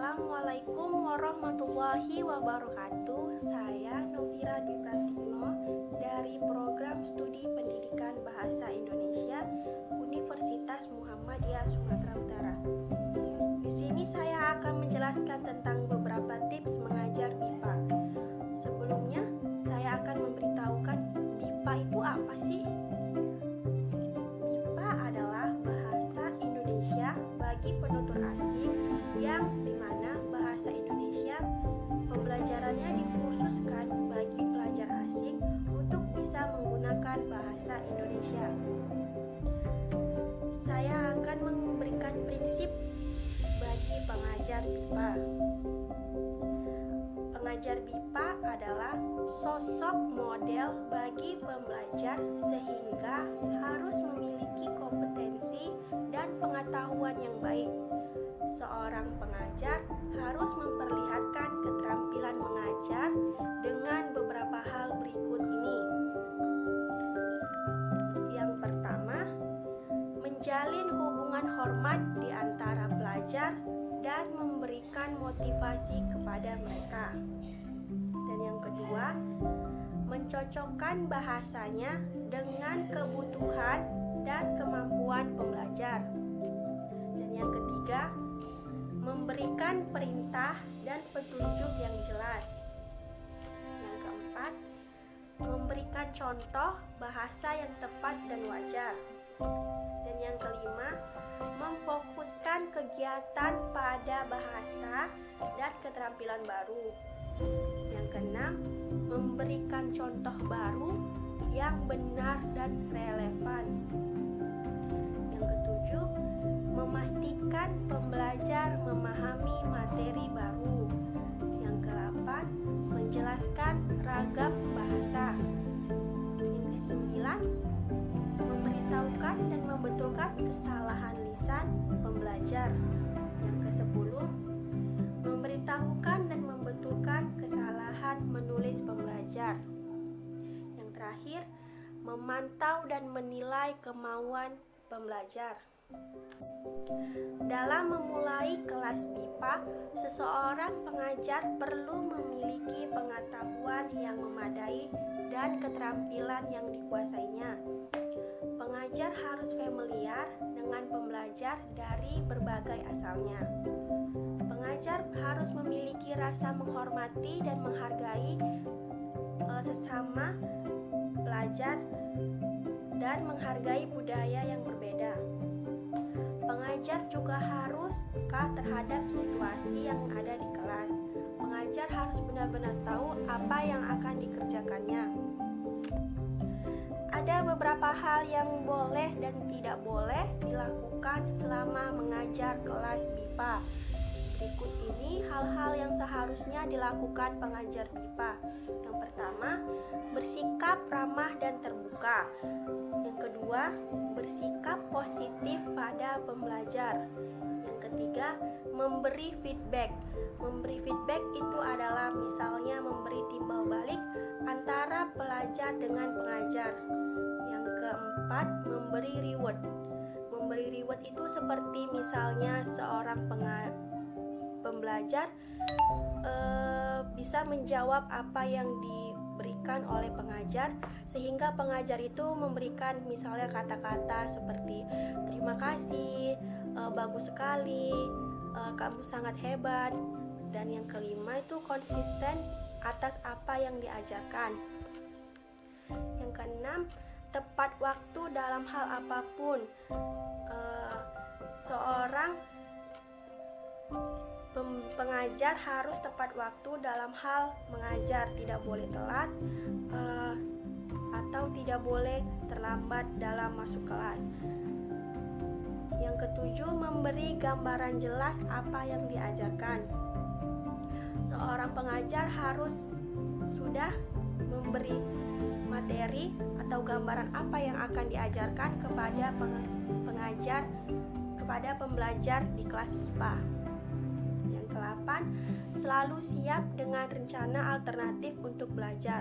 Assalamualaikum warahmatullahi wabarakatuh. Saya Novira Dwi Pratikno dari Program Studi Pendidikan Bahasa Indonesia Universitas Muhammadiyah Sumatera Utara. Di sini saya akan menjelaskan tentang beberapa tips mengajar BIPA. Sebelumnya, saya akan memberitahukan BIPA itu apa sih? BIPA adalah bahasa Indonesia bagi penutur asing yang dimana bahasa Indonesia pembelajarannya dikhususkan bagi pelajar asing untuk bisa menggunakan bahasa Indonesia. Saya akan memberikan prinsip bagi pengajar BIPA. Pengajar BIPA adalah sosok model bagi pembelajar sehingga harus memiliki kompetensi dan pengetahuan yang baik. Seorang pengajar harus memperlihatkan keterampilan mengajar dengan beberapa hal berikut ini. Yang pertama, menjalin hubungan hormat di antara pelajar dan memberikan motivasi kepada mereka. Dan yang kedua, mencocokkan bahasanya dengan kebutuhan dan kemampuan pembelajar. Dan yang ketiga, memberikan perintah dan petunjuk yang jelas. Yang keempat, memberikan contoh bahasa yang tepat dan wajar. Dan yang kelima, memfokuskan kegiatan pada bahasa dan keterampilan baru. Yang keenam, memberikan contoh baru yang benar dan relevan. Yang ketujuh, memastikan pembelajar memahami materi baru. Yang ke-8, menjelaskan ragam bahasa. Yang ke-9, memberitahukan dan membetulkan kesalahan lisan pembelajar. Yang ke-10, memberitahukan dan membetulkan kesalahan menulis pembelajar. Yang terakhir, memantau dan menilai kemauan pembelajar. Dalam memulai kelas BIPA, seseorang pengajar perlu memiliki pengetahuan yang memadai dan keterampilan yang dikuasainya. Pengajar harus familiar dengan pembelajar dari berbagai asalnya. Pengajar harus memiliki rasa menghormati dan menghargai sesama pelajar dan menghargai budaya yang berbeda. Pengajar juga harus peka terhadap situasi yang ada di kelas. Pengajar harus benar-benar tahu apa yang akan dikerjakannya. Ada beberapa hal yang boleh dan tidak boleh dilakukan selama mengajar kelas BIPA. Berikut ini hal-hal yang seharusnya dilakukan pengajar BIPA. Yang pertama, bersikap ramah dan terbuka. Yang kedua, bersikap positif pada pembelajar. Yang ketiga, memberi feedback. Memberi feedback itu adalah misalnya memberi timbal balik antara pelajar dengan pengajar. Yang keempat, memberi reward. Memberi reward itu seperti misalnya seorang pembelajar bisa menjawab apa yang diberikan oleh pengajar, sehingga pengajar itu memberikan misalnya kata-kata seperti terima kasih, bagus sekali, kamu sangat hebat. Dan yang kelima itu konsisten atas apa yang diajarkan. Yang keenam, tepat waktu dalam hal apapun. Seorang pengajar harus tepat waktu dalam hal mengajar, tidak boleh telat atau tidak boleh terlambat dalam masuk kelas. Yang ketujuh, memberi gambaran jelas apa yang diajarkan. Seorang pengajar harus sudah memberi materi atau gambaran apa yang akan diajarkan kepada pengajar, kepada pembelajar di kelas BIPA. Yang ke-8, selalu siap dengan rencana alternatif untuk belajar.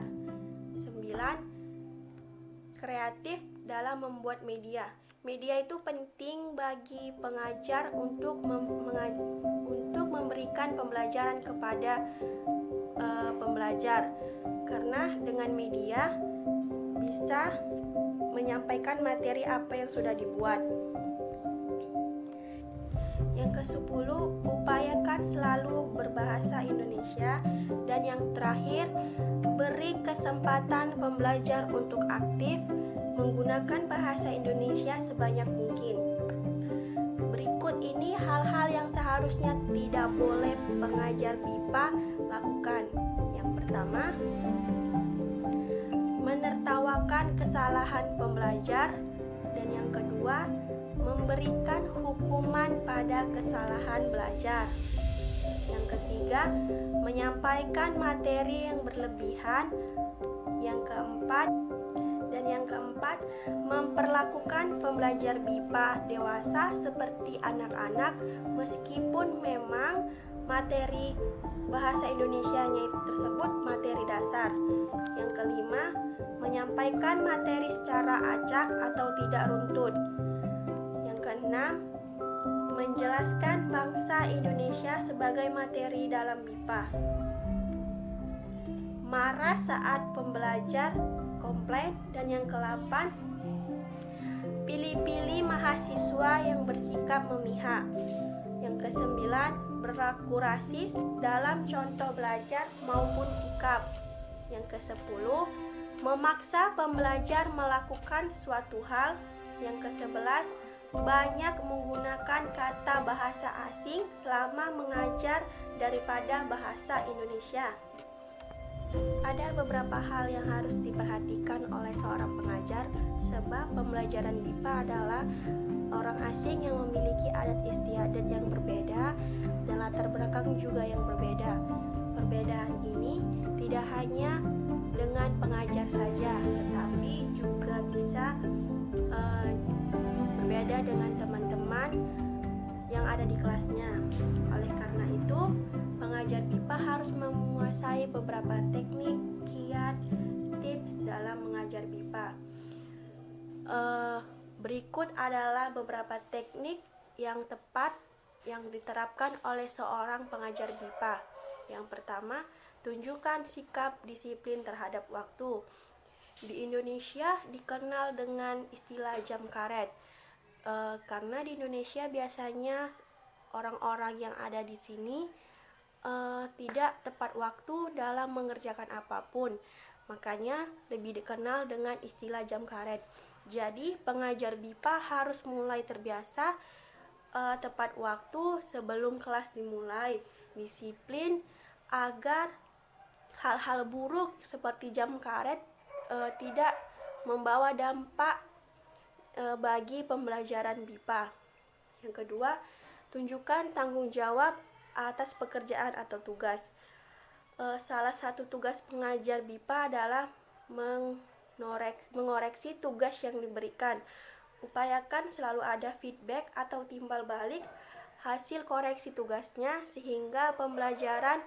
9, kreatif dalam membuat media. Media itu penting bagi pengajar untuk memberikan pembelajaran kepada pembelajar, karena dengan media bisa menyampaikan materi apa yang sudah dibuat. Yang ke-10, upayakan selalu berbahasa Indonesia. Dan yang terakhir, beri kesempatan pembelajar untuk aktif menggunakan bahasa Indonesia sebanyak mungkin. Berikut ini hal-hal yang seharusnya tidak boleh pengajar BIPA lakukan. Yang pertama, menertawakan kesalahan pembelajar. Dan yang kedua, memberikan hukuman pada kesalahan belajar. Yang ketiga, menyampaikan materi yang berlebihan. Yang keempat, memperlakukan pembelajar BIPA dewasa seperti anak-anak meskipun memang materi bahasa Indonesianya tersebut materi dasar. Yang kelima, menyampaikan materi secara acak atau tidak runtut. Yang keenam, menjelaskan bangsa Indonesia sebagai materi dalam BIPA. Marah saat pembelajar komplain. Dan yang ke-8, pilih-pilih mahasiswa yang bersikap memihak. Yang ke-9, berlaku rasis dalam contoh belajar maupun sikap. Yang ke-10, memaksa pembelajar melakukan suatu hal. Yang ke-11, banyak menggunakan kata bahasa asing selama mengajar daripada bahasa Indonesia. Ada beberapa hal yang harus diperhatikan oleh seorang pengajar, sebab pembelajaran BIPA adalah orang asing yang memiliki adat istiadat yang berbeda dan latar belakang juga yang berbeda. Perbedaan ini tidak hanya dengan pengajar saja, tetapi juga bisa berbeda dengan teman-teman yang ada di kelasnya. Oleh karena itu, pengajar BIPA harus menguasai beberapa teknik, kiat, tips dalam mengajar BIPA. Berikut adalah beberapa teknik yang tepat yang diterapkan oleh seorang pengajar BIPA. Yang pertama, tunjukkan sikap disiplin terhadap waktu. Di Indonesia dikenal dengan istilah jam karet. Karena di Indonesia biasanya orang-orang yang ada di sini tidak tepat waktu dalam mengerjakan apapun, makanya lebih dikenal dengan istilah jam karet. Jadi pengajar BIPA harus mulai terbiasa tepat waktu sebelum kelas dimulai, disiplin agar hal-hal buruk seperti jam karet tidak membawa dampak bagi pembelajaran BIPA. Yang kedua, tunjukkan tanggung jawab atas pekerjaan atau tugas. Salah satu tugas pengajar BIPA adalah mengoreksi tugas yang diberikan. Upayakan selalu ada feedback atau timbal balik hasil koreksi tugasnya sehingga pembelajaran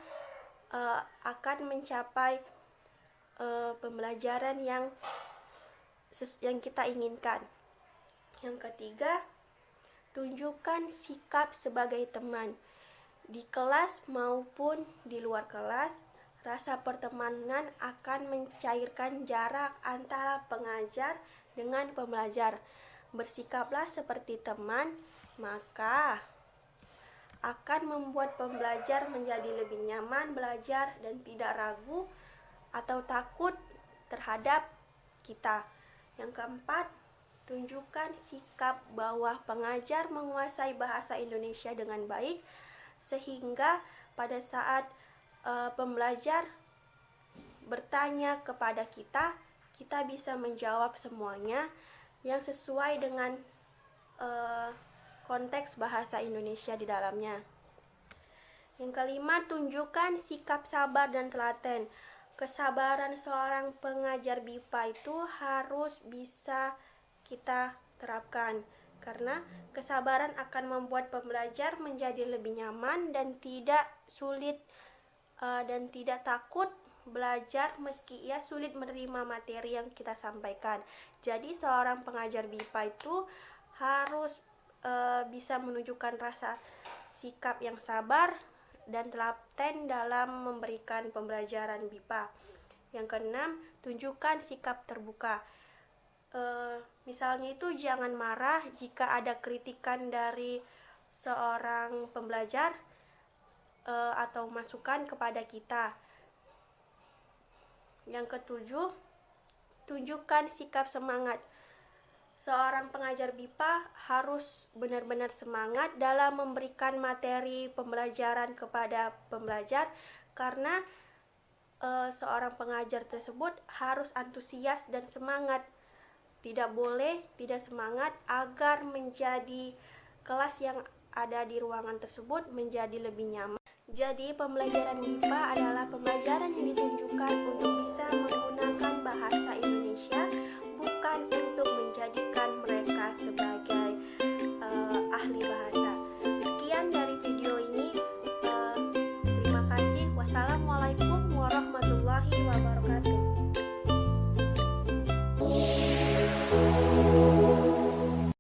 akan mencapai pembelajaran yang kita inginkan. Yang ketiga, tunjukkan sikap sebagai teman. Di kelas maupun di luar kelas, rasa pertemanan akan mencairkan jarak antara pengajar dengan pembelajar. Bersikaplah seperti teman, maka akan membuat pembelajar menjadi lebih nyaman belajar dan tidak ragu atau takut terhadap kita. Yang keempat, tunjukkan sikap bahwa pengajar menguasai bahasa Indonesia dengan baik, sehingga pada saat pembelajar bertanya kepada kita, kita bisa menjawab semuanya yang sesuai dengan konteks bahasa Indonesia di dalamnya. Yang kelima, tunjukkan sikap sabar dan telaten. Kesabaran seorang pengajar BIPA itu harus bisa kita terapkan, karena kesabaran akan membuat pembelajar menjadi lebih nyaman dan tidak sulit dan tidak takut belajar meski ia sulit menerima materi yang kita sampaikan. Jadi seorang pengajar BIPA itu harus bisa menunjukkan rasa sikap yang sabar dan telaten dalam memberikan pembelajaran BIPA. Yang keenam, tunjukkan sikap terbuka. Misalnya itu jangan marah jika ada kritikan dari seorang pembelajar atau masukan kepada kita. Yang ketujuh, tunjukkan sikap semangat. Seorang pengajar BIPA harus benar-benar semangat dalam memberikan materi pembelajaran kepada pembelajar, karena seorang pengajar tersebut harus antusias dan semangat. Tidak boleh tidak semangat agar menjadi kelas yang ada di ruangan tersebut menjadi lebih nyaman. Jadi pembelajaran BIPA adalah pembelajaran yang ditunjukkan untuk bisa menggunakan bahasa Indonesia, bukan untuk menjadikan mereka sebagai ahli bahasa. Sekian dari video ini. Terima kasih. Wassalamualaikum warahmatullahi wabarakatuh.